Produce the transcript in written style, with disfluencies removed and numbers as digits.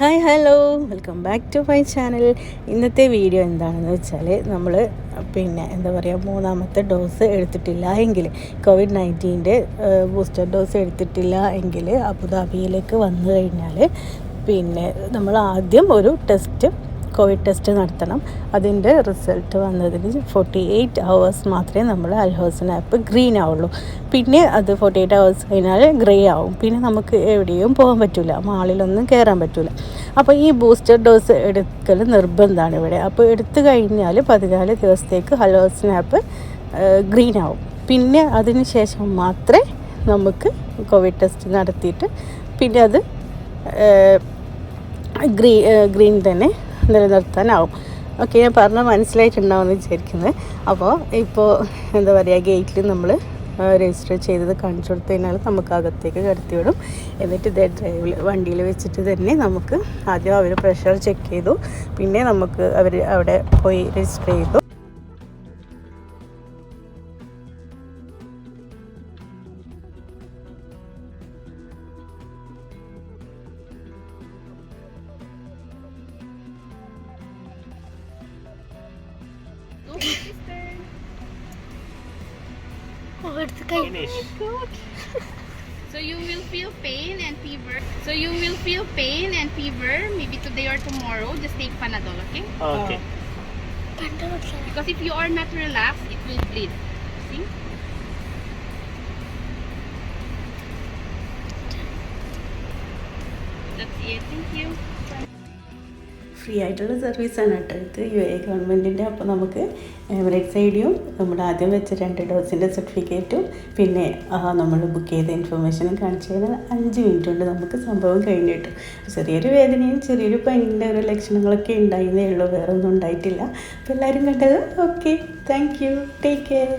Hi hello welcome back to my channel. ഇന്നത്തെ video എന്താണെന്ന് വെച്ചാൽ നമ്മൾ എന്താ പറയുക, മൂന്നാമത്തെ ഡോസ് എടുത്തിട്ടില്ല എങ്കിൽ, COVID-19 ബൂസ്റ്റർ ഡോസ് എടുത്തിട്ടില്ല എങ്കിൽ അബുദാബിയിലേക്ക് വന്നു കഴിഞ്ഞാൽ നമ്മൾ ആദ്യം ഒരു കോവിഡ് ടെസ്റ്റ് നടത്തണം. അതിൻ്റെ റിസൾട്ട് വന്നതിന് 48 ഹവേഴ്സ് മാത്രമേ നമ്മൾ അൽഹോസൻ ആപ്പ് ഗ്രീൻ ആവുള്ളൂ. പിന്നെ അത് 48 ഹവേഴ്സ് കഴിഞ്ഞാൽ ഗ്രേ ആവും. പിന്നെ നമുക്ക് എവിടെയും പോകാൻ പറ്റില്ല, മാളിലൊന്നും കയറാൻ പറ്റില്ല. അപ്പോൾ ഈ ബൂസ്റ്റർ ഡോസ് എടുക്കൽ നിർബന്ധമാണ് ഇവിടെ. അപ്പോൾ എടുത്തു കഴിഞ്ഞാൽ 14 ദിവസത്തേക്ക് അൽഹോസൻ ആപ്പ് ഗ്രീൻ ആവും. പിന്നെ അതിന് ശേഷം മാത്രമേ നമുക്ക് കോവിഡ് ടെസ്റ്റ് നടത്തിയിട്ട് പിന്നെ അത് ഗ്രീൻ തന്നെ നിലനിർത്താനാവും. ഓക്കെ, ഞാൻ പറഞ്ഞാൽ മനസ്സിലായിട്ടുണ്ടാവുമെന്ന് വിചാരിക്കുന്നത്. അപ്പോൾ ഇപ്പോൾ എന്താ പറയുക, ഗേറ്റിൽ നമ്മൾ രജിസ്റ്റർ ചെയ്തത് കാണിച്ചു കൊടുത്തു കഴിഞ്ഞാൽ നമുക്ക് അകത്തേക്ക് കടത്തി വിടും. എന്നിട്ട് ഇതേ വണ്ടിയിൽ വെച്ചിട്ട് തന്നെ നമുക്ക് ആദ്യം അവർ പ്രഷർ ചെക്ക് ചെയ്തു. പിന്നെ നമുക്ക് അവർ അവിടെ പോയി രജിസ്റ്റർ ചെയ്തു. Finish. So you will feel pain and fever. Maybe today or tomorrow. Just take Panadol, okay? Okay. Because if you are not relaxed, it will bleed. See? That's it. Thank you. Free ആയിട്ടുള്ള സർവീസാണ് കേട്ടോ ഇത്, UAE ഗവൺമെൻറ്റിൻ്റെ. അപ്പോൾ നമുക്ക് Emirates ഐഡിയും നമ്മുടെ ആദ്യം വെച്ച 2 ഡോസിൻ്റെ സർട്ടിഫിക്കറ്റും പിന്നെ നമ്മൾ ബുക്ക് ചെയ്ത ഇൻഫർമേഷനും കാണിച്ചു കഴിഞ്ഞാൽ 5 മിനിറ്റ് കൊണ്ട് നമുക്ക് സംഭവം കഴിഞ്ഞ് കിട്ടും. ചെറിയൊരു വേദനയും ചെറിയൊരു പനിൻ്റെ ഒരു ലക്ഷണങ്ങളൊക്കെ ഉണ്ടായിരുന്നേ ഉള്ളൂ, വേറെ ഒന്നും ഉണ്ടായിട്ടില്ല. അപ്പോൾ എല്ലാവരും കണ്ടത്. Okay, thank you, take care.